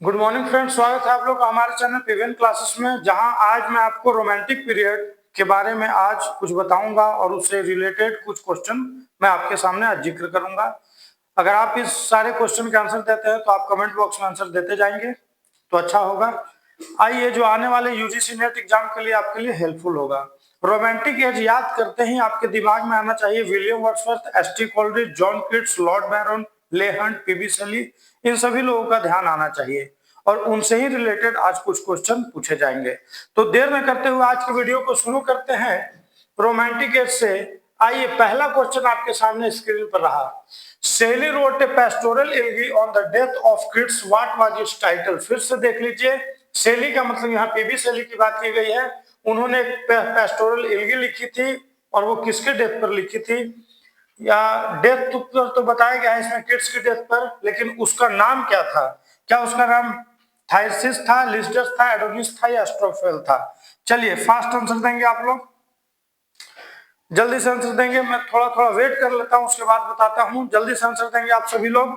Good morning friends, स्वागत है आप लोग का हमारे चैनल पीवीएन क्लासेस में, जहां आज मैं आपको रोमांटिक पीरियड के बारे में आज कुछ बताऊंगा और उससे रिलेटेड कुछ क्वेश्चन मैं आपके सामने आज जिक्र करूंगा। अगर आप इस सारे क्वेश्चन के आंसर देते हैं तो आप कमेंट बॉक्स में आंसर देते जाएंगे तो अच्छा होगा। आइए, जो आने वाले यूजीसी नेट एग्जाम के लिए आपके लिए हेल्पफुल होगा। रोमांटिक एज याद करते ही आपके दिमाग में आना चाहिए William Wordsworth, S T. Coleridge, John Keats, Lord Byron, Leigh Hunt, PB शेली, इन सभी लोगों का ध्यान आना चाहिए और उनसे ही रिलेटेड आज कुछ क्वेश्चन पूछे जाएंगे। तो देर न करते हुए आज के वीडियो को शुरू करते हैं रोमांटिक एज से। आइए, पहला क्वेश्चन आपके सामने स्क्रीन पर रहा। Shelley wrote a pastoral elegy on the death of Keats, what was its title. फिर से देख लीजिए, शेली का मतलब यहाँ पीबी शेली की बात की गई है। उन्होंने एक पेस्टोरल एलिगी लिखी थी और वो किसके डेथ पर लिखी थी, या डेथ तो बताया गया है इसमें किट्स की डेथ पर, लेकिन उसका नाम क्या था? क्या उसका नाम थायसिस था, लिस्टस था, एडोनिस था या स्ट्रोफेल था? चलिए फास्ट आंसर देंगे आप लोग, जल्दी से आंसर देंगे। मैं थोड़ा थोड़ा वेट कर लेता हूं, उसके बाद बताता हूं। जल्दी से आंसर देंगे आप सभी लोग।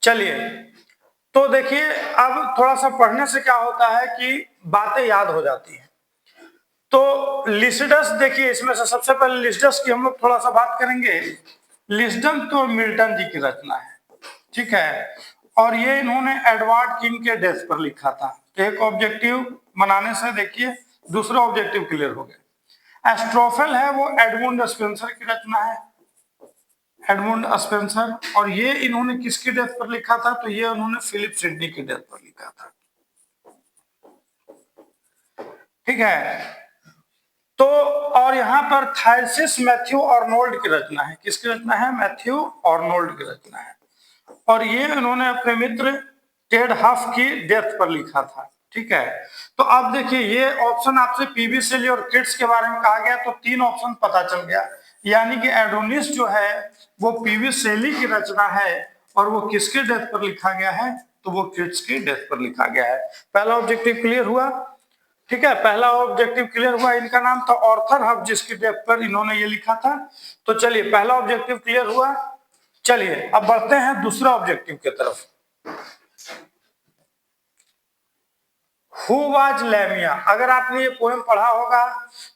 चलिए, तो देखिए, अब थोड़ा सा पढ़ने से क्या होता है कि बातें याद हो जाती हैं। तो लिसिडस, देखिए इसमें से सबसे पहले लिसिडस की हम लोग थोड़ा सा बात करेंगे। लिस्डन तो मिल्टन जी की रचना है, ठीक है, और ये इन्होंने एडवर्ड किंग के डेथ पर लिखा था। तो एक ऑब्जेक्टिव बनाने से देखिए दूसरा ऑब्जेक्टिव क्लियर हो गया। एस्ट्रोफेल है वो एडमुंड स्पेंसर की रचना है, एडमुंड स्पेंसर, और ये इन्होंने किसकी डेथ पर लिखा था? तो ये उन्होंने फिलिप सिडनी की डेथ पर लिखा था, ठीक है। तो और यहाँ पर थायसिस मैथ्यू आर्नोल्ड की रचना है। किसकी रचना है? मैथ्यू आर्नोल्ड की रचना है, और ये इन्होंने अपने मित्र टेड हफ की डेथ पर लिखा था, ठीक है। तो अब देखिए, ये ऑप्शन आपसे पीबी शेली और किट्स के बारे में कहा गया, तो तीन ऑप्शन पता चल गया, यानी कि एडोनिस जो है वो पीबी शेली की रचना है और वो किसके डेथ पर लिखा गया है? तो वो किट्स की डेथ पर लिखा गया है। पहला ऑब्जेक्टिव क्लियर हुआ, ठीक है। पहला ऑब्जेक्टिव क्लियर हुआ। इनका नाम था ऑर्थर हफ, जिसकी डेथ पर इन्होंने ये लिखा था। तो चलिए, पहला ऑब्जेक्टिव क्लियर हुआ। चलिए अब बढ़ते हैं दूसरा ऑब्जेक्टिव की तरफ। Who was Lamia. अगर आपने ये पोएम पढ़ा होगा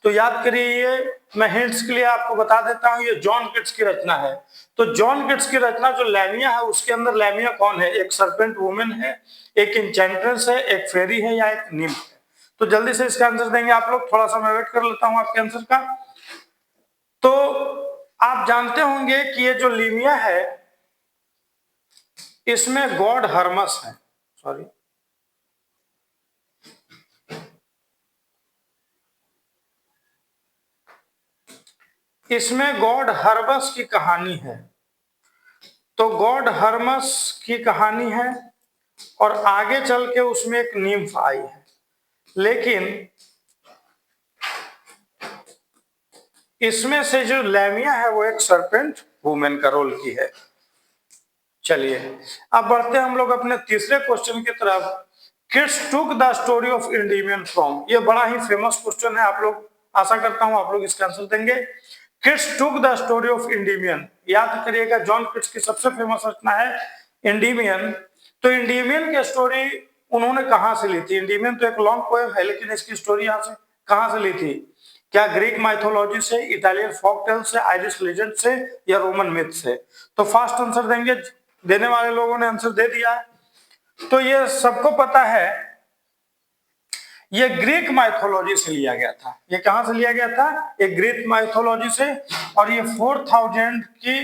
तो याद करिए, ये मैं हिंट्स के लिए आपको बता देता हूं, ये जॉन किट्स की रचना है। तो जॉन किट्स की रचना जो लैमिया है, उसके अंदर लैमिया कौन है? एक सर्पेंट वुमेन है, एक इंचेंट्रेस है, एक फेरी है या एक निम्फ है? तो जल्दी से इसका आंसर देंगे आप लोग। थोड़ा सा मैं वेट कर लेता हूं आपके आंसर का। तो आप जानते होंगे कि ये जो लीमिया है इसमें गॉड हर्मस है, सॉरी, इसमें गॉड हर्मस की कहानी है। तो गॉड हर्मस की कहानी है और आगे चल के उसमें एक निम्फ आई है, लेकिन इसमें से जो लैमिया है वो एक सर्पेंट वुमेन का रोल की है। चलिए अब बढ़ते हैं हम लोग अपने तीसरे क्वेश्चन की तरफ। Kids took the story of Indian from. ये बड़ा ही फेमस क्वेश्चन है, आप लोग, आशा करता हूं आप लोग इसका आंसर देंगे। Kids took the story of Indian, याद करिएगा, जॉन किट्स की सबसे फेमस रचना है इंडियन। तो इंडियन की स्टोरी उन्होंने कहां से ली थी? इंडियन तो एक लॉन्ग पोएम है, लेकिन इसकी स्टोरी यहां से कहां से ली थी? क्या ग्रीक माइथोलॉजी से, इटालियन फोक टेल से, आयरिश लेजेंड से या रोमन मिथ से? तो फास्ट आंसर देंगे। देने वाले लोगों ने आंसर दे दिया। तो ये सबको पता है, ये ग्रीक माइथोलॉजी से लिया गया था। ये कहां से लिया गया था? ये ग्रीक माइथोलॉजी से, और ये 4000 की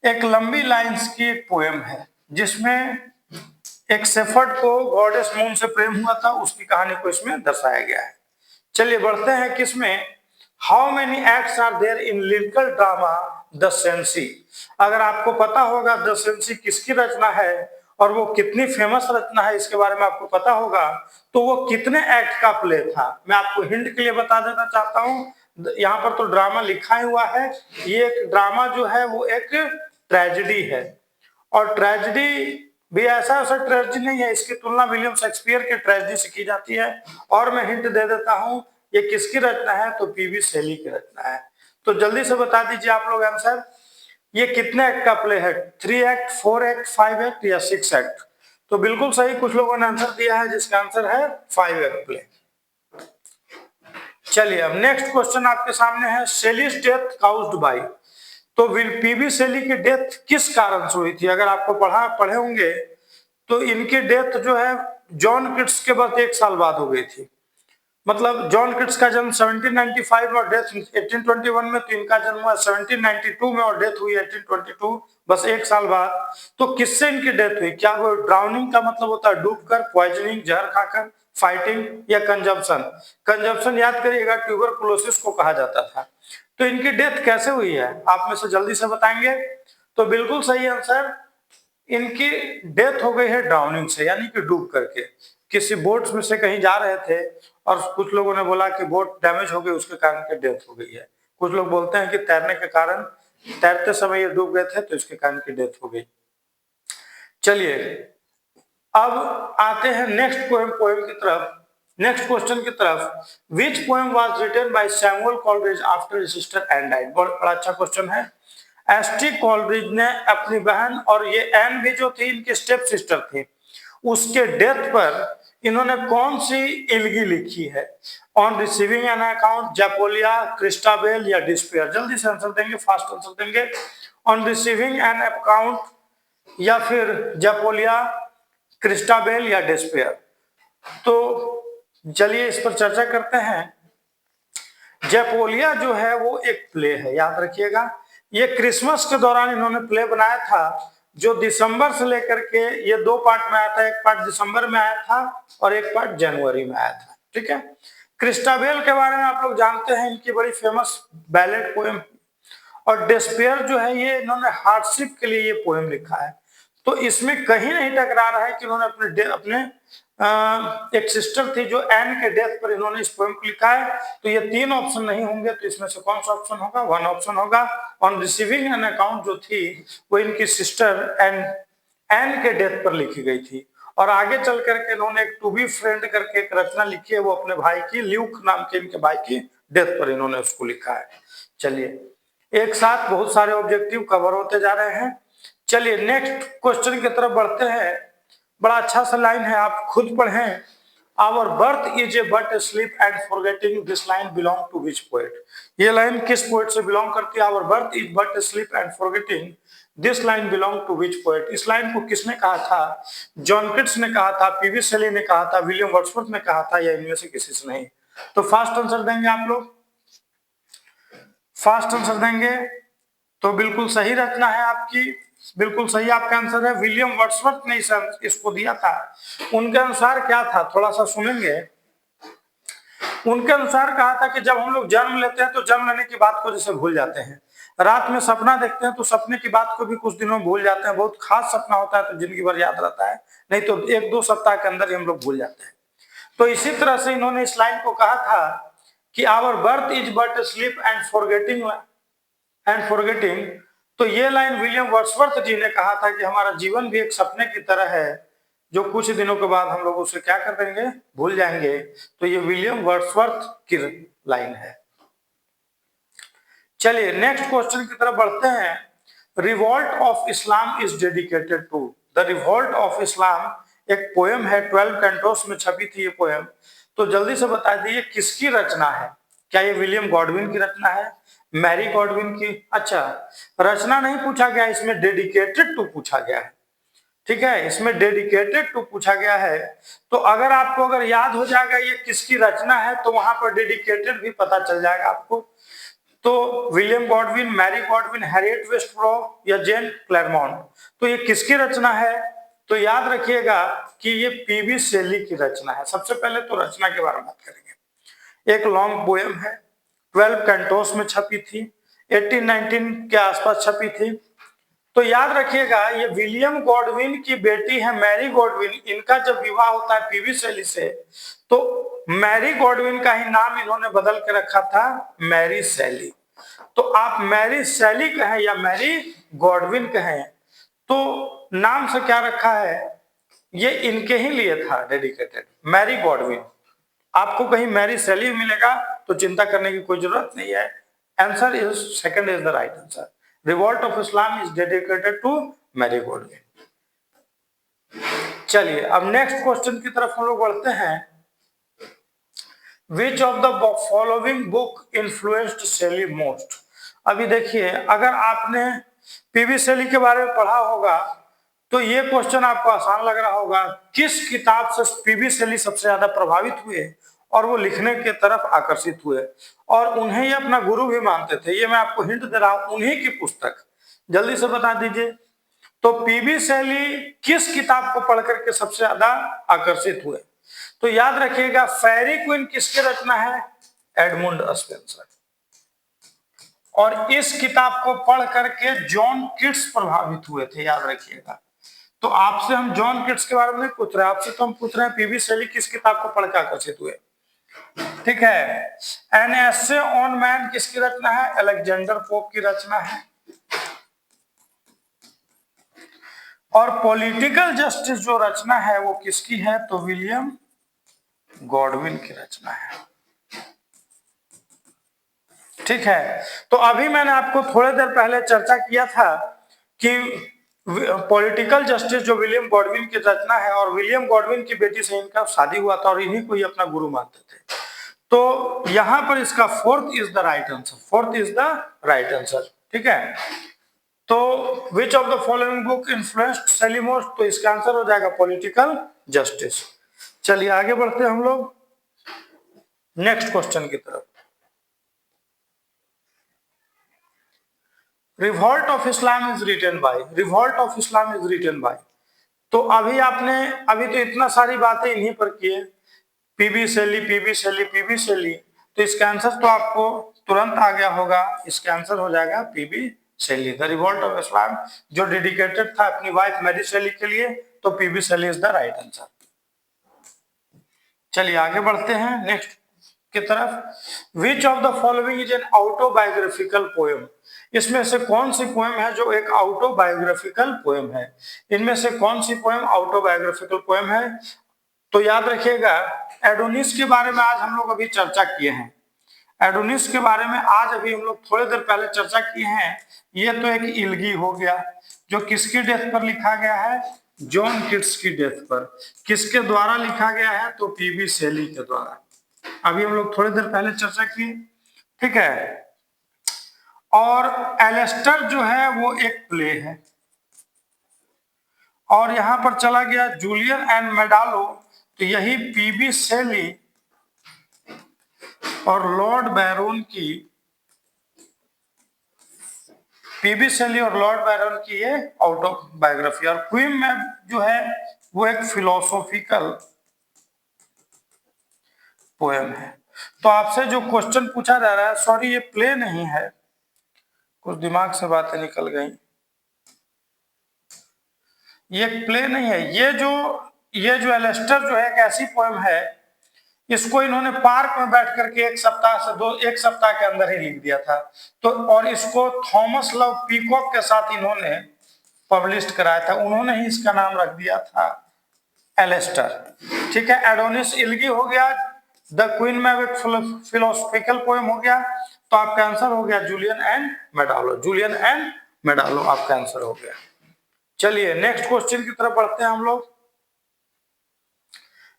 एक लंबी लाइंस की एक पोएम है, जिसमें एक शेफर्ड को गॉडेस मून से प्रेम हुआ था, उसकी कहानी को इसमें दर्शाया गया है। चलिए बढ़ते हैं किसमें। How many acts are there in lyrical drama the Cenci. अगर आपको पता होगा द सेंसी किसकी रचना है और वो कितनी फेमस रचना है, इसके बारे में आपको पता होगा, तो वो कितने एक्ट का प्ले था, मैं आपको हिंट के लिए बता देना चाहता हूं। यहाँ पर तो ड्रामा लिखा ही हुआ है। ये एक ड्रामा जो है वो एक ट्रेजेडी है, और ट्रेजेडी भी ऐसा ऐसा ट्रेजेडी नहीं है, इसकी तुलना विलियम शेक्सपियर के ट्रेजेडी से की जाती है। और मैं हिंट दे देता हूं, ये किसकी रचना है? तो पीबी शेली की रचना है। तो जल्दी से बता दीजिए आप लोग आंसर। ये कितने एक्ट का प्ले है? 3 एक्ट, 4 एक्ट, 5 एक्ट या 6 एक्ट? तो बिल्कुल सही कुछ लोगों ने आंसर दिया है, जिसका आंसर है 5 एक्ट प्ले। चलिए अब नेक्स्ट क्वेश्चन आपके सामने है, शेलीज डेथ काउज्ड बाय। तो पीबी शेली की डेथ किस कारण से हुई थी? अगर आपको पढ़े होंगे तो इनकी डेथ जो है जॉन किट्स के बस 1 साल बाद हो गई थी। मतलब जॉन किट्स का जन्म 1795 में और डेथ 1821 में, तो इनका जन्म हुआ 1792 में और डेथ हुई 1822, बस 1 साल बाद। तो किससे इनकी डेथ हुई? क्या वो ड्राउनिंग का मतलब होता है डूबकर, पॉइजनिंग जहर खाकर, फाइटिंग या कंजम्पशन? कंजम्पशन याद करिएगा ट्यूबरकुलोसिस को कहा जाता था। तो इनकी डेथ कैसे हुई है, आप में से जल्दी से बताएंगे? तो बिल्कुल सही आंसर, इनकी डेथ हो गई है ड्राउनिंग से, यानी कि डूब करके। किसी बोट में से कहीं जा रहे थे और कुछ लोगों ने बोला कि बोट डैमेज हो गई, उसके कारण की डेथ हो गई है। कुछ लोग बोलते हैं कि तैरने के कारण, तैरते समय ये डूब गए थे तो इसके कारण की डेथ हो गई। चलिए अब आते हैं नेक्स्ट पोएम की तरफ, नेक्स्ट क्वेश्चन की तरफ। Which poem was written by Samuel Coleridge after his sister Ann died? बड़ा अच्छा क्वेश्चन है। एसटी कॉलरिज ने अपनी बहन, और ये एन भी जो थी इनकी स्टेप सिस्टर थी, उसके डेथ पर इन्होंने कौन सी इल्गी लिखी है? On receiving an account, Zapolya, Christabel या डिस्पेयर? जल्दी से आंसर देंगे, फास्ट आंसर देंगे। ऑन रिसीविंग एन अकाउंट या फिर जेपोलिया, क्रिस्टाबेल या डिस्पेयर? तो चलिए इस पर चर्चा करते हैं। जेपोलिया जो है वो एक प्ले है, याद रखिएगा। ये क्रिसमस के दौरान इन्होंने प्ले बनाया था, जो दिसंबर से लेकर के ये 2 पार्ट में आया था। एक पार्ट दिसंबर में आया था और एक पार्ट जनवरी में आया था, ठीक है। क्रिस्टाबेल के बारे में आप लोग जानते हैं, इनकी बड़ी फेमस बैलेड पोएम। और डिस्पेयर जो है ये इन्होंने हार्डशिप के लिए ये पोएम लिखा है। तो इसमें कहीं नहीं टकरा रहा है कि इन्होंने अपने एक सिस्टर थी जो एन के डेथ पर इन्होंने इस पोएम को लिखा है। तो ये 3 ऑप्शन नहीं होंगे, तो इसमें से कौन सा ऑप्शन होगा? 1 ऑप्शन होगा। ऑन रिसीविंग एन अकाउंट जो थी वो इनकी सिस्टर एन के डेथ पर लिखी गई थी। और आगे चल करके इन्होंने एक टू बी फ्रेंड करके एक रचना लिखी है, वो अपने भाई की, ल्यूक नाम के इनके भाई की डेथ पर इन्होंने उसको लिखा है। चलिए एक साथ बहुत सारे ऑब्जेक्टिव कवर होते जा रहे हैं। चलिए नेक्स्ट क्वेश्चन की तरफ बढ़ते हैं। बड़ा अच्छा सा लाइन है, आप खुद पढ़ें। Our birth is a but sleep and forgetting, this line belong to which poet? ये लाइन किस पोएट से बिलोंग करती है? Our birth is but sleep and forgetting, this line belong to which poet? इस लाइन को किसने कहा था? जॉन किट्स ने कहा था, पीबी शेली ने कहा था, विलियम वर्ड्सवर्थ ने कहा था, या इनमें से किसी से नहीं? तो फास्ट आंसर देंगे आप लोग, फास्ट आंसर देंगे। तो बिल्कुल सही रचना है आपकी, बिल्कुल सही आपका आंसर है। विलियम वर्ड्सवर्थ ने इसको दिया था। उनके अनुसार क्या था, थोड़ा सा सुनेंगे। उनके अनुसार कहा था कि जब हम लोग जन्म लेते हैं तो जन्म लेने की बात को जैसे भूल जाते हैं, रात में सपना देखते हैं तो सपने की बात को भी कुछ दिनों में भूल जाते हैं। बहुत खास सपना होता है तो जिंदगी भर याद रहता है, नहीं तो 1-2 सप्ताह के अंदर ही हम लोग भूल जाते हैं। तो इसी तरह से इन्होंने इस लाइन को कहा था कि our birth is but sleep and forgetting. तो ये लाइन विलियम वर्ड्सवर्थ जी ने कहा था कि हमारा जीवन भी एक सपने की तरह है, जो कुछ दिनों के बाद हम लोग उसे क्या कर देंगे? भूल जाएंगे। तो ये विलियम वर्ड्सवर्थ की लाइन है। चलिए नेक्स्ट क्वेश्चन की तरफ बढ़ते हैं। Revolt of Islam is dedicated to, the revolt of Islam एक पोएम है, 12 कैंटोस में छपी थी ये पोएम। तो जल्दी से बता दीजिए किसकी रचना है? क्या ये विलियम गॉडविन की रचना है, मैरी गॉडविन की? अच्छा, रचना नहीं पूछा गया, इसमें डेडिकेटेड टू पूछा गया है, ठीक है। इसमें डेडिकेटेड टू पूछा गया है। तो अगर आपको अगर याद हो जाएगा ये किसकी रचना है, तो वहां पर डेडिकेटेड भी पता चल जाएगा आपको। तो William Godwin, Mary Godwin, Harriet Westbrook या जेन क्लेरमोंट? तो ये किसकी रचना है? तो याद रखिएगा कि ये पीबी शेली की रचना है। सबसे पहले तो रचना के बारे में बात करेंगे। एक लॉन्ग पोएम है, 12 कैंटोस में छपी थी, 1819 के आसपास छपी थी। तो याद रखिएगा ये विलियम गॉडविन की बेटी है मैरी गॉडविन। इनका जब विवाह होता है पीबी शेली से, तो मैरी गॉडविन का ही नाम इन्होंने बदल के रखा था मैरी शेली। तो आप मैरी शेली कहें या मैरी गॉडविन कहें, तो नाम से क्या रखा है, ये इनके ही लिए था डेडिकेटेड, मैरी गॉडविन। आपको कहीं मैरी शेली मिलेगा तो चिंता करने की कोई जरूरत नहीं है। Answer is second is the right answer. Revolt of Islam is dedicated to Mary Godwin. चलिए अब नेक्स्ट क्वेश्चन की तरफ हम लोग बढ़ते हैं। Which of the following book influenced Shelley most. अभी देखिए, अगर आपने पीबी शेली के बारे में पढ़ा होगा तो ये क्वेश्चन आपको आसान लग रहा होगा। किस किताब से पीबी शेली सबसे ज्यादा प्रभावित हुए और वो लिखने के तरफ आकर्षित हुए, और उन्हें ये अपना गुरु भी मानते थे। ये मैं आपको हिंट दे रहा हूं, उन्हीं की पुस्तक, जल्दी से बता दीजिए। तो पीबी शेली किस किताब को पढ़ करके सबसे ज्यादा आकर्षित हुए? तो याद रखिएगा, फेरी क्वीन किसकी रचना है? एडमुंड स्पेंसर। और इस किताब को पढ़ करके जॉन किट्स प्रभावित हुए थे, याद रखिएगा। तो आपसे हम जॉन किट्स के बारे में नहीं पूछ रहे, आपसे तो हम पूछ रहे हैं पीबी शेली किस किताब को पढ़ के आकर्षित हुए। ठीक है, एन एसे ऑन मैन किसकी रचना है? अलेक्जेंडर पोप की रचना है। और पॉलिटिकल जस्टिस जो रचना है वो किसकी है? तो विलियम गॉडविन की रचना है। ठीक है, तो अभी मैंने आपको थोड़ी देर पहले चर्चा किया था कि पॉलिटिकल जस्टिस जो विलियम गॉडविन की रचना है, और विलियम गॉडविन की बेटी से इनका शादी हुआ था और इन्हीं को ही अपना गुरु मानते थे। तो यहां पर इसका fourth is the right answer, fourth is the right answer. ठीक है, तो which of the following book influenced Shelley most, तो इसका आंसर हो जाएगा पॉलिटिकल जस्टिस। चलिए आगे बढ़ते हैं हम लोग नेक्स्ट क्वेश्चन की तरफ। Revolt of Islam is written by, revolt of Islam is written by. तो अभी तो इतना सारी बातें इन्हीं पर की है, पीबी शेली, पीबी शेली, पीबी शेली। तो इसका आंसर तो आपको तुरंत आ गया होगा, इसका आंसर हो जाएगा PB Shelley. The revolt of Islam जो डेडिकेटेड था अपनी वाइफ मैरी शेली के लिए, तो PB Shelley is the right answer. चलिए आगे बढ़ते हैं नेक्स्ट की तरफ। Which of the following is an autobiographical poem. इसमें से कौन सी पोएम है जो एक ऑटोबायोग्राफिकल पोएम है? इनमें से कौन सी पोएम ऑटोबायोग्राफिकल पोएम है? तो याद रखिएगा, एडोनिस के बारे में आज हम लोग अभी चर्चा किए हैं। एडोनिस के बारे में आज अभी हम लोग थोड़ी देर पहले चर्चा किए हैं। ये तो एक इल्गी हो गया जो किसकी डेथ पर लिखा गया है? जॉन किट्स की डेथ पर। किसके द्वारा लिखा गया है? तो पीबी शेली के द्वारा। अभी हम लोग थोड़ी देर पहले चर्चा किए। ठीक है, और एलेस्टर जो है वो एक प्ले है। और यहां पर चला गया जूलियन एंड मेडालो, तो यही पीबी शेली और लॉर्ड बैरोन की, पीबी शेली और लॉर्ड बैरोन की ये ऑटोबायोग्राफी। और क्वीन में जो है वो एक फिलोसॉफिकल पोएम है। तो आपसे जो क्वेश्चन पूछा जा रहा है, सॉरी ये प्ले नहीं है, कुछ दिमाग से बातें निकल गई, ये प्ले नहीं है। ये जो एलेस्टर जो है एक ऐसी पोएम है, इसको इन्होंने पार्क में बैठ करके एक सप्ताह के अंदर ही लिख दिया था। तो और इसको थॉमस लव पीकॉक के साथ इन्होंने पब्लिश कराया था, उन्होंने ही इसका नाम रख दिया था एलेस्टर। ठीक है, एडोनिस इल्गी हो गया, द क्वीन में एक फिलोसॉफिकल पोएम हो गया। तो आपका आंसर हो गया जूलियन एंड मेडालो, जूलियन एंड मेडालो आपका आंसर हो गया। चलिए नेक्स्ट क्वेश्चन की तरफ बढ़ते हैं हम लोग।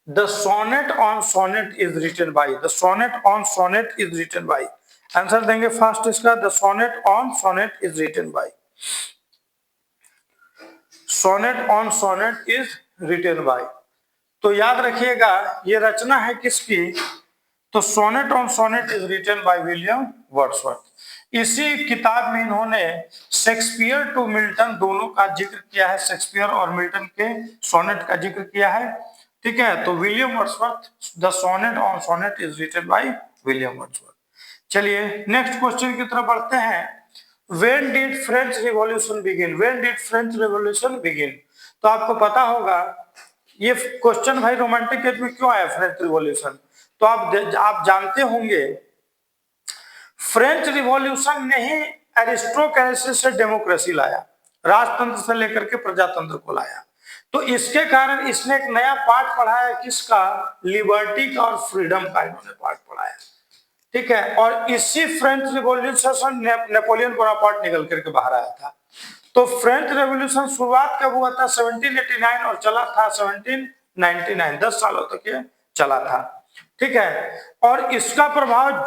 The sonnet on sonnet is written by, the sonnet on sonnet is written by, answer देंगे फर्स्ट इसका, the sonnet on sonnet is written by, sonnet on sonnet is written by। तो याद रखिएगा ये रचना है किसकी? तो sonnet on sonnet is written by William Wordsworth. इसी किताब में इन्होंने शेक्सपियर टू मिल्टन दोनों का जिक्र किया है, शेक्सपियर और मिल्टन के सोनेट का जिक्र किया है। ठीक है, तो William Wordsworth, the sonnet on sonnet is written by William Wordsworth. चलिए नेक्स्ट क्वेश्चन की तरफ बढ़ते हैं। When did French revolution begin, when did French revolution begin. तो आपको पता होगा ये क्वेश्चन भाई रोमांटिक एज में क्यों आया फ्रेंच रिवॉल्यूशन, तो आप जानते होंगे फ्रेंच रिवॉल्यूशन ने ही एरिस्टोक्रेसी से डेमोक्रेसी लाया, राजतंत्र से लेकर के प्रजातंत्र को लाया। तो इसके कारण इसने एक नया पाठ पढ़ाया, किसका? लिबर्टी का और फ्रीडम का इन्होंने पाठ पढ़ाया। ठीक है, और इसी फ्रेंच रिवॉल्यूशन नेपोलियन बोनापार्ट निकल करके बाहर आया था। तो फ्रेंच रेवोल्यूशन शुरुआत कब हुआ था? 1789 और चला था 1799, 10 सालों तक ये चला था। ठीक है, और इसका प्रभाव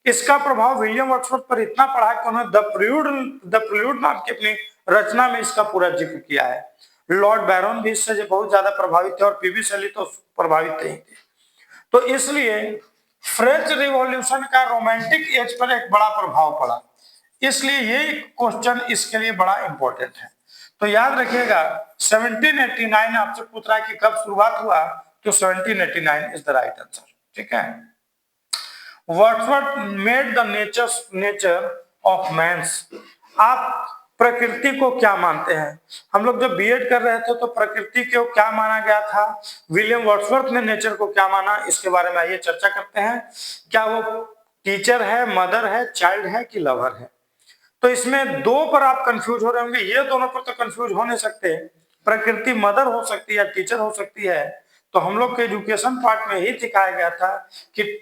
इसका प्रभाव विलियम वर्ड्सवर्थ पर इतना पड़ा कि उन्होंने द प्रिल्यूड नाम की अपनी रचना में इसका पूरा जिक्र किया है। लॉर्ड बैरोन भी इससे बहुत ज्यादा प्रभावित थे और पीबी शैली तो प्रभावित नहीं थे। तो इसलिए फ्रेंच रिवॉल्यूशन का रोमांटिक एज पर एक बड़ा प्रभाव पड़ा, इसलिए ये क्वेश्चन इसके लिए बड़ा इंपॉर्टेंट है। तो याद रखिएगा 1789 आपसे पूछ रहा है कि कब शुरुआत हुआ, तो 1789 इज द राइट आंसर। ठीक है, Wordsworth made the nature of man's. आप प्रकृति को क्या मानते हैं? हम लोग जब बीएड कर रहे थे तो प्रकृति को क्या माना गया था, विलियम वर्ड्सवर्थ ने नेचर को क्या माना, इसके बारे में आइए चर्चा करते हैं। क्या वो टीचर है, मदर है, चाइल्ड है कि लवर है? तो इसमें दो पर आप कंफ्यूज हो रहे होंगे, ये दोनों पर तो कंफ्यूज हो नहीं सकते, प्रकृति मदर हो सकती है, टीचर हो सकती है। तो हम लोग के एजुकेशन पार्ट में ही सिखाया गया था कि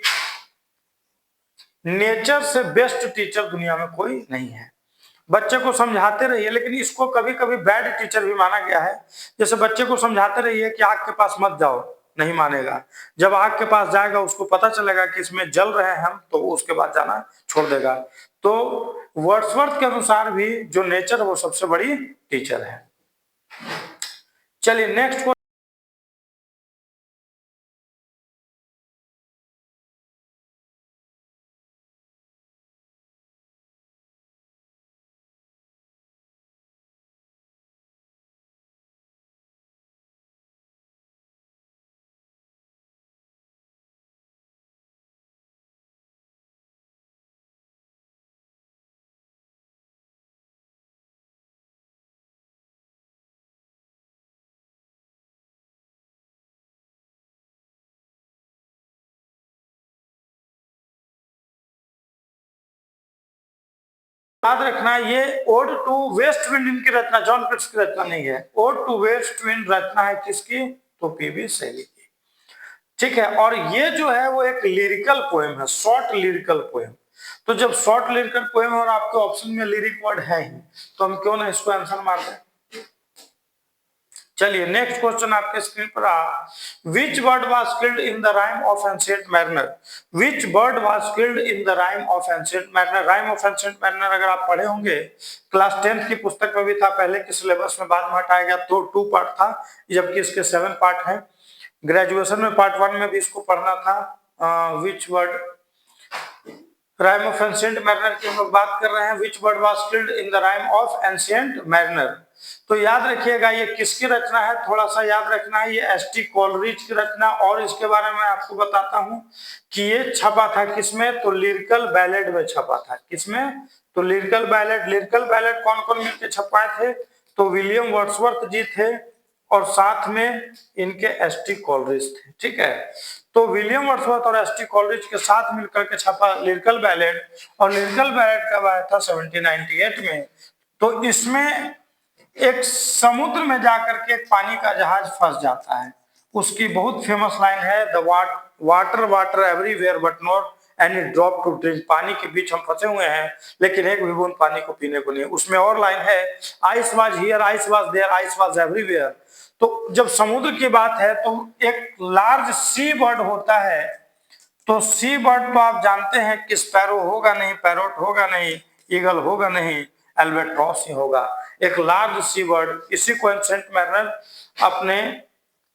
नेचर से बेस्ट टीचर दुनिया में कोई नहीं है। बच्चे को समझाते रहिए, लेकिन इसको कभी कभी बैड टीचर भी माना गया है। जैसे बच्चे को समझाते रहिए कि आग के पास मत जाओ, नहीं मानेगा। जब आग के पास जाएगा उसको पता चलेगा कि इसमें जल रहे हैं हम, तो उसके बाद जाना छोड़ देगा। तो वर्ड्सवर्थ के अनुसार भी जो नेचर है वो सबसे बड़ी टीचर है। चलिए नेक्स्ट। याद रखना ये ओड टू वेस्ट विंड इनकी रचना, जॉन किट्स की रचना नहीं है। ओड टू वेस्ट विंड रचना है किसकी? तो पीबी शैली की। ठीक है, और ये जो है वो एक लिरिकल पोएम है, शॉर्ट लिरिकल पोएम। तो जब शॉर्ट लिरिकल पोएम और आपके ऑप्शन में लिरिक वर्ड है ही, तो हम क्यों ना इसको आंसर मार दें। चलिए नेक्स्ट क्वेश्चन आपके स्क्रीन पर आ, which bird was killed in the rime of ancient mariner? Which bird was killed in the rime of ancient mariner? Rime of ancient mariner अगर आप पढ़े होंगे, क्लास 10th की पुस्तक में भी था, पहले के सिलेबस में बाद में हटाया गया, तो 2 पार्ट था, जबकि इसके 7 पार्ट हैं। ग्रेजुएशन में पार्ट 1 में भी इसको पढ़ना था। Which bird, rime of ancient mariner की हम लोग बात कर रहे हैं। Which bird was killed in the rime of ancient mariner? तो याद रखिएगा ये किसकी रचना है, थोड़ा सा याद रखना है, ये एसटी कोलरिज की रचना। और इसके बारे में आपको बताता हूं कि ये छपा था किसमें, तो लिरिकल बैलेड में छपा था। किसमें? तो लिरिकल बैलेड। लिरिकल बैलेड कौन कौन मिलकर छपवाए थे? तो विलियम वर्ड्सवर्थ जी थे और साथ में इनके एसटी कोलरिज थे। ठीक है, तो विलियम वर्ड्सवर्थ और एसटी कोलरिज के साथ मिलकर के छपा लिरिकल बैलेड। और लिरिकल बैलेड कब आया था? 1798 में। तो इसमें एक समुद्र में जाकर के एक पानी का जहाज फंस जाता है, उसकी बहुत फेमस लाइन है, the water water everywhere but not any drop to drink. पानी के बीच हम फंसे हुए हैं लेकिन एक भी बूंद पानी को पीने को नहीं। उसमें और लाइन है, ice was here, ice was there, ice was everywhere. तो जब समुद्र की बात है तो एक लार्ज सी बर्ड होता है, तो सी बर्ड तो आप जानते हैं कि स्पैरो होगा नहीं, पैरोट होगा नहीं, ईगल होगा नहीं, एल्बाट्रॉस ही होगा, एक लार्ज सी बर्ड। इसी को एंशिएंट मैरिनर अपने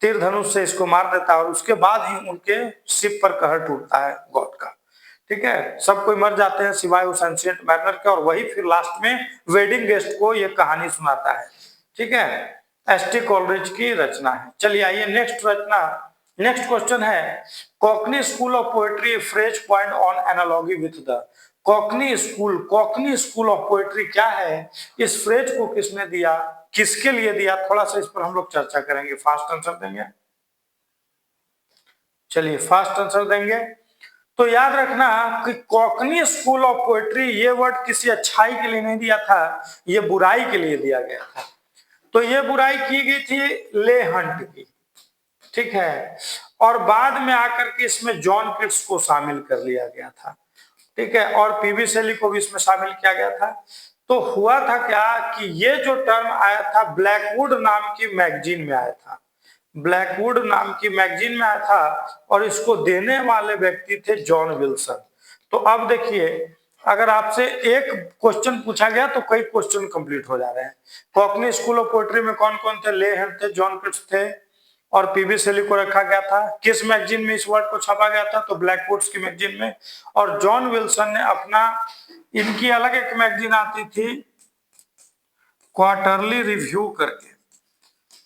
तीर धनुष से इसको मार देता है और उसके बाद ही उनके शिप पर कहर टूटता है गॉड का। ठीक है, सब कोई मर जाते हैं सिवाय उस एंशिएंट मैरिनर के, और वही फिर लास्ट में वेडिंग गेस्ट को ये कहानी सुनाता है। ठीक है, एसटी कोलरिज की रचना है। चलिए आइए नेक्स्ट रचना, नेक्स्ट क्वेश्चन है, Cockney school of poetry phrase point on analogy with the. Cockney school of poetry क्या है, इस फ्रेज को किसने दिया, किसके लिए दिया, थोड़ा सा इस पर हम लोग चर्चा करेंगे। फास्ट आंसर देंगे, चलिए फास्ट आंसर देंगे। तो याद रखना कि कॉकनी स्कूल ऑफ पोएट्री ये वर्ड किसी अच्छाई के लिए नहीं दिया था, ये बुराई के लिए दिया गया था। तो ये बुराई की गई थी ले हंट की। ठीक है, और बाद में आकर के इसमें जॉन किट्स को शामिल कर लिया गया था, ठीक है, और पीबी शेली को भी इसमें शामिल किया गया था। तो हुआ था क्या कि ये जो टर्म आया था ब्लैकवुड नाम की मैगजीन में आया था, ब्लैकवुड नाम की मैगजीन में आया था, और इसको देने वाले व्यक्ति थे जॉन विल्सन। तो अब देखिए, अगर आपसे एक क्वेश्चन पूछा गया तो कई क्वेश्चन कंप्लीट हो जा रहे हैं। कॉकनी स्कूल ऑफ पोएट्री में कौन कौन थे? ले हेड थे, जॉन किट्स थे, और पीबी शेली को रखा गया था। किस मैगजीन में इस वर्ड को छापा गया था? तो ब्लैकवुड्स की मैगजीन में। और जॉन विल्सन ने अपना, इनकी अलग एक मैगजीन आती थी क्वार्टरली रिव्यू करके,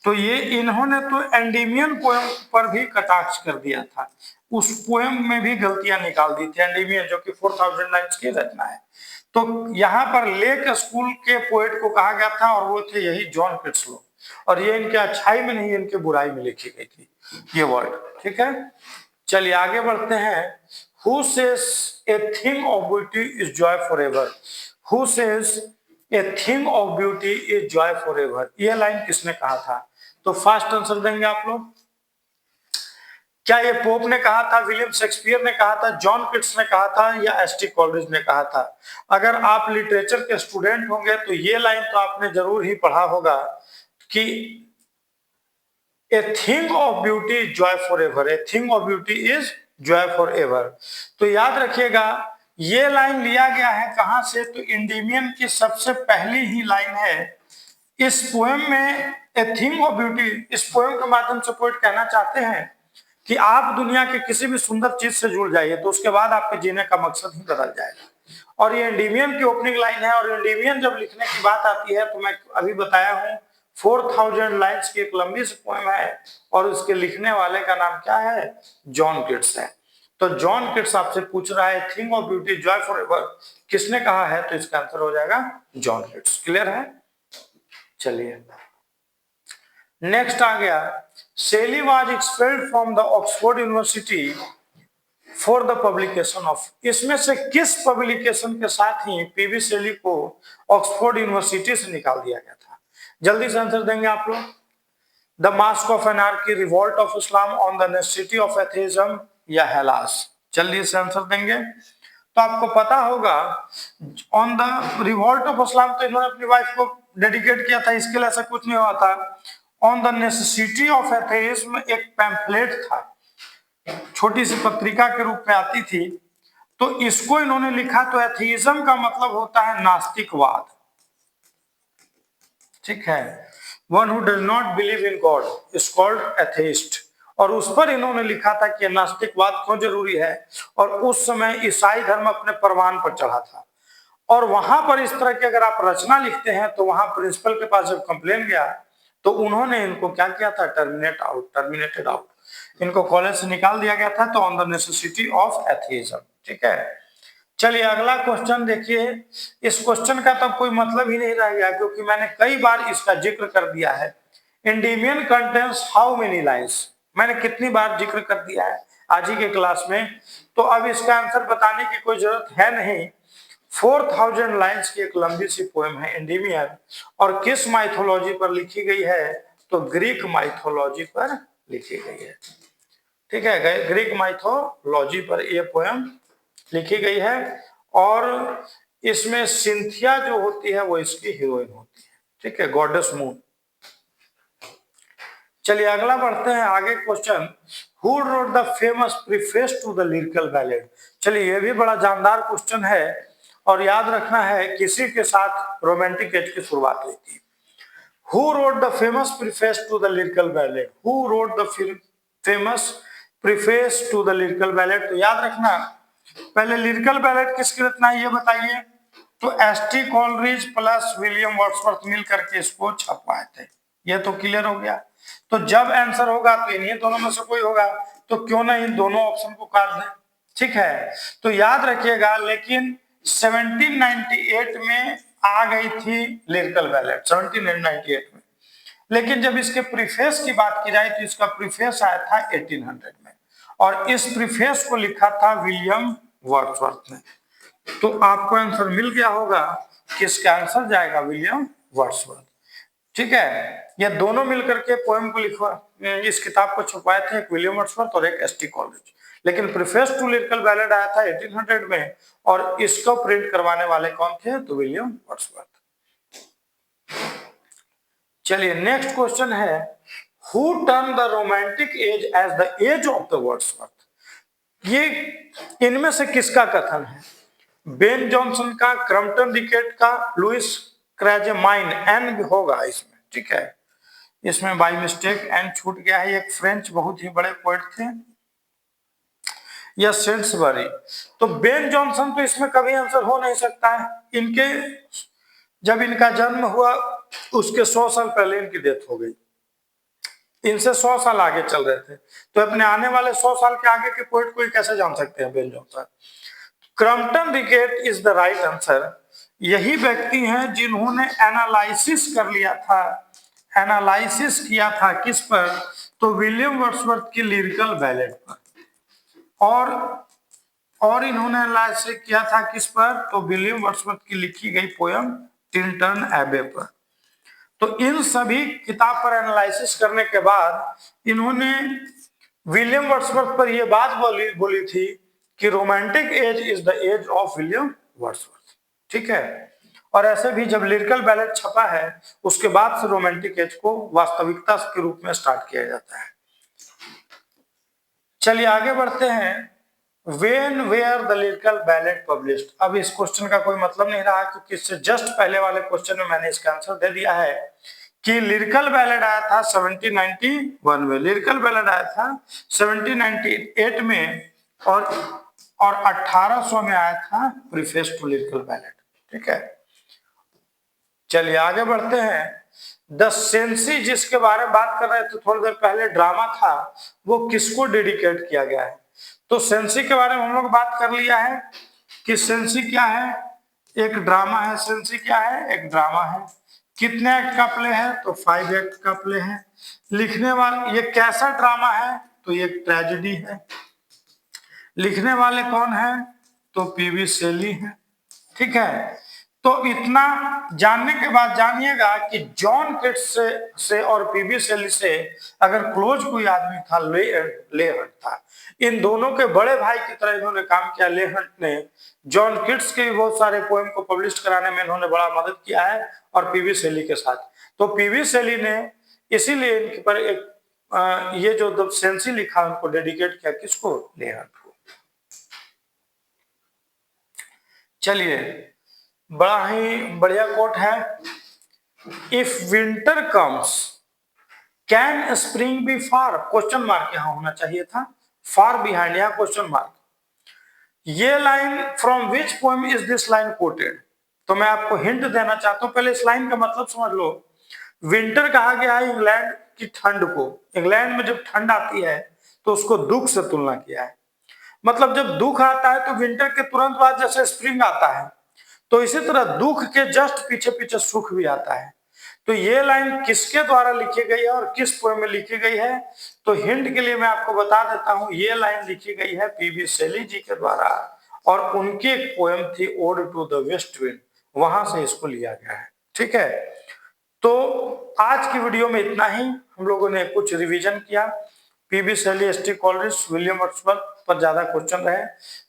तो ये इन्होंने तो एंडीमियन पोएम पर भी कटाक्ष कर दिया था, उस पोएम में भी गलतियां निकाल दी थी। एंडीमियन जो कि 4000 लाइन्स की रचना है। तो यहाँ पर लेक स्कूल के पोएट को कहा गया था, और वो थे यही जॉन किट्स लोग, और ये इनके अच्छाई में नहीं, इनके बुराई में लिखी गई थी ये वर्ड, ठीक है। चलिए आगे बढ़ते हैं। Who says a thing of beauty is joy forever? Who says a thing of beauty is joy forever? ये लाइन किसने कहा था? तो फास्ट आंसर देंगे आप लोग। क्या ये पोप ने कहा था, विलियम शेक्सपियर ने कहा था, जॉन किट्स ने कहा था, या एसटी कॉलरिज ने कहा था? अगर आप लिटरेचर के स्टूडेंट होंगे तो ये लाइन तो आपने जरूर ही पढ़ा होगा कि a thing of beauty is Joy for ever, a thing of beauty is Joy for ever. तो याद रखिएगा, ये लाइन लिया गया है कहां से? तो इंडीमियन की सबसे पहली ही लाइन है इस पोएम में। ए थिंग ऑफ ब्यूटी, इस पोएम के माध्यम से पोएट कहना चाहते हैं कि आप दुनिया के किसी भी सुंदर चीज से जुड़ जाइए, तो उसके बाद आपके जीने का मकसद ही बदल जाएगा। और ये इंडीमियन की ओपनिंग लाइन है। और इंडीमियन जब लिखने की बात आती है, तो मैं अभी बताया हूं 4000 लाइन्स की एक लंबी सी पोएम है, और उसके लिखने वाले का नाम क्या है? जॉन किट्स है। तो जॉन किट्स आपसे पूछ रहा है thing of beauty Joy for ever किसने कहा है? तो इसका आंसर हो जाएगा जॉन किट्स। क्लियर है? चलिए नेक्स्ट आ गया, Shelley was expelled from the Oxford University for the publication of. इसमें से किस पब्लिकेशन के साथ ही पीबी शेली को ऑक्सफोर्ड यूनिवर्सिटी से निकाल दिया गया था? जल्दी से आंसर देंगे आप लोग। The mask of anarchy, revolt of Islam, on the necessity of atheism, या हेलास? जल्दी से आंसर देंगे। तो आपको पता होगा ऑन द रिवॉल्ट ऑफ इस्लाम तो इन्होंने अपनी वाइफ को डेडिकेट किया था, इसके लिए ऐसा कुछ नहीं हुआ था। ऑन द नेसेसिटी ऑफ एथेइज्म एक पैम्फलेट था, छोटी सी पत्रिका के रूप में आती थी, तो इसको इन्होंने लिखा। तो एथेइज्म का मतलब होता है नास्तिकवाद, ठीक है। One who does not believe in God is called atheist. और उस पर इन्होंने लिखा था कि नास्तिकवाद क्यों जरूरी है। और उस समय ईसाई धर्म अपने परवान पर चढ़ा था, और वहां पर इस तरह की अगर आप रचना लिखते हैं तो वहां प्रिंसिपल के पास जब कंप्लेन गया तो उन्होंने इनको क्या किया था? टर्मिनेटेड आउट, इनको कॉलेज से निकाल दिया गया था। तो ऑन द नेसेसिटी ऑफ एथेइज्म, ठीक है। चलिए अगला क्वेश्चन देखिए। इस क्वेश्चन का तो कोई मतलब ही नहीं रह गया, क्योंकि मैंने कई बार इसका जिक्र कर दिया है। इंडीमियन कंटेन्स हाउ मेनी लाइन्स, मैंने कितनी बार जिक्र कर दिया है आज ही के क्लास में। तो अब इसका आंसर बताने की कोई जरूरत है नहीं। 4000 लाइन्स की एक लंबी सी पोएम है इंडीमियन, और किस माइथोलॉजी पर लिखी गई है? तो ग्रीक माइथोलॉजी पर लिखी गई है, ठीक है। ग्रीक माइथोलॉजी पर यह पोएम लिखी गई है, और इसमें सिंथिया जो होती है वो इसकी हीरोइन होती है, ठीक है, गॉडेस मून। चलिए अगला बढ़ते हैं आगे question. Who wrote the famous preface to the lyrical ballad? चलिए ये भी बड़ा जानदार क्वेश्चन है, और याद रखना है किसी के साथ रोमांटिक एज की शुरुआत हुई थी। Who wrote the famous preface to the lyrical ballad? Who wrote the famous preface to the lyrical ballad? तो याद रखना, पहले लिरिकल बैलेड किसकी रचना है ये बताइए। तो S T Coleridge plus William Wordsworth मिल करके इसको छपवाए थे। ये तो क्लियर हो गया। तो जब आंसर होगा तो इन्हीं दोनों में से कोई होगा, तो क्यों ना इन दोनों ऑप्शन को काट दें, ठीक है। तो याद रखिएगा, लेकिन 1798 में आ गई थी लिरिकल बैलेड, 1798 में। लेकिन जब इसके प्रीफेस की बात की जाए तो इसका प्रीफेस आया था 1800 में, और इस प्रीफेस को लिखा था विलियम वर्ड्सवर्थ ने। तो आपको आंसर मिल गया होगा, किसका आंसर जाएगा? विलियम वर्ड्सवर्थ, ठीक है। ये दोनों मिलकर के पोएम को इस किताब को छुपाए थे, एक विलियम वर्ड्सवर्थ और एक एस.टी. कॉलरिज। लेकिन प्रीफेस टू लिरिकल बैलेड आया था 1800 में, और इसको प्रिंट करवाने वाले कौन थे? तो विलियम वर्ड्सवर्थ। चलिए नेक्स्ट क्वेश्चन है, who turn the romantic age as the age of the Wordsworth? ये इनमें से किसका कथन है? बेन जॉनसन का, क्रम्पटन रिकेट का, लुइस क्रेजमाइन? एन होगा इसमें, ठीक है। इसमें बाय मिस्टेक एन छूट गया है। एक फ्रेंच बहुत ही बड़े पोएट थे, या सेंट्सबरी। तो बेन जॉनसन तो इसमें कभी आंसर हो नहीं सकता है। इनके जब इनका जन्म हुआ उसके 100 साल पहले इनकी डेथ हो गई। इनसे 100 साल आगे चल रहे थे, तो अपने आने वाले 100 साल के आगे के पोएट को कैसे जान सकते हैं Ben Jonson? Crompton रिकेट is the right answer. यही व्यक्ति हैं जिन्होंने एनालिसिस कर लिया था, एनालिसिस किया था किस पर? तो विलियम वर्ड्सवर्थ की लिरिकल बैलेड पर। और इन्होंने एनालिसिस किया था किस पर? तो विलियम वर्ड्सवर्थ की लिखी गई पोयम टिल्टन एबे पर। तो इन सभी किताब पर एनालिसिस करने के बाद इन्होंने विलियम वर्ड्सवर्थ पर यह बात बोली थी कि romantic age is the age of William Wordsworth, ठीक है। और ऐसे भी जब लिरिकल बैलेड छपा है उसके बाद से रोमांटिक एज को वास्तविकता के रूप में स्टार्ट किया जाता है। चलिए आगे बढ़ते हैं। When were the lyrical ballad published? अब इस क्वेश्चन का कोई मतलब नहीं रहा क्योंकि इससे जस्ट पहले वाले क्वेश्चन में मैंने इसका आंसर दे दिया है कि लिरिकल बैलेड आया था 1791 में, लिरिकल बैलेड आया था 1798 में, और 1800 में आया था प्रीफेस टू लिरिकल बैलेड, ठीक है। चलिए आगे बढ़ते हैं। द सेंसी जिसके बारे में बात कर रहे थे थोड़ी देर पहले, ड्रामा था, वो किसको डेडिकेट किया गया है? तो सेंसी के बारे में हम लोग बात कर लिया है कि सेंसी क्या है? एक ड्रामा है। सेंसी क्या है? एक ड्रामा है। कितने एक्ट का प्ले है? तो 5 एक्ट का प्ले है। लिखने वाले, ये कैसा ड्रामा है? तो ये ट्रेजेडी है। लिखने वाले कौन है? तो पीवी शेली है, ठीक है। तो इतना जानने के बाद जानिएगा कि जॉन किट्स से और पीवी शेली से अगर क्लोज कोई आदमी था, ले हंट था। इन दोनों के बड़े भाई की तरह इन्होंने काम किया। ले हंट ने जॉन किट्स के भी बहुत सारे पोएम को पब्लिश कराने में इन्होंने बड़ा मदद किया है, और पीवी शेली के साथ। तो पीवी शेली ने इसीलिए इनके पर एक ये जो सेंसी लिखा उनको डेडिकेट किया, किसको? ले हंट को। चलिए बड़ा ही बढ़िया कोट है। If winter comes can spring be far? Question mark यहां होना चाहिए था, फार बिहाइंड, यहां क्वेश्चन मार्क। ये line from which poem is this line quoted? तो मैं आपको हिंट देना चाहता हूं, पहले इस लाइन का मतलब समझ लो। विंटर कहा गया है इंग्लैंड की ठंड को। इंग्लैंड में जब ठंड आती है तो उसको दुख से तुलना किया है। मतलब जब दुख आता है तो विंटर के तुरंत बाद जैसे स्प्रिंग आता है, तो इसी तरह दुख के जस्ट पीछे पीछे सुख भी आता है। तो ये लाइन किसके द्वारा लिखी गई है और किस पोएम में लिखी गई है? तो हिंट के लिए मैं आपको बता देता हूं, ये लाइन लिखी गई है पीवी शेली जी के द्वारा, और उनकी एक पोएम थी ode to the west wind, वहां से इसको लिया गया है, ठीक है। तो आज की वीडियो में इतना ही। हम लोगों ने कुछ रिवीजन किया। पीवी शेली, एस.टी. कॉलरिज, विलियम वर्ड्सवर्थ पर ज्यादा क्वेश्चन रहे,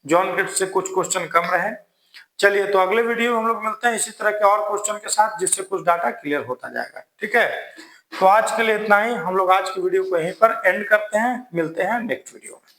जॉन किट्स से कुछ क्वेश्चन कम रहे। चलिए तो अगले वीडियो में हम लोग मिलते हैं इसी तरह के और क्वेश्चन के साथ, जिससे कुछ डाटा क्लियर होता जाएगा, ठीक है। तो आज के लिए इतना ही। हम लोग आज की वीडियो को यहीं पर एंड करते हैं। मिलते हैं नेक्स्ट वीडियो में।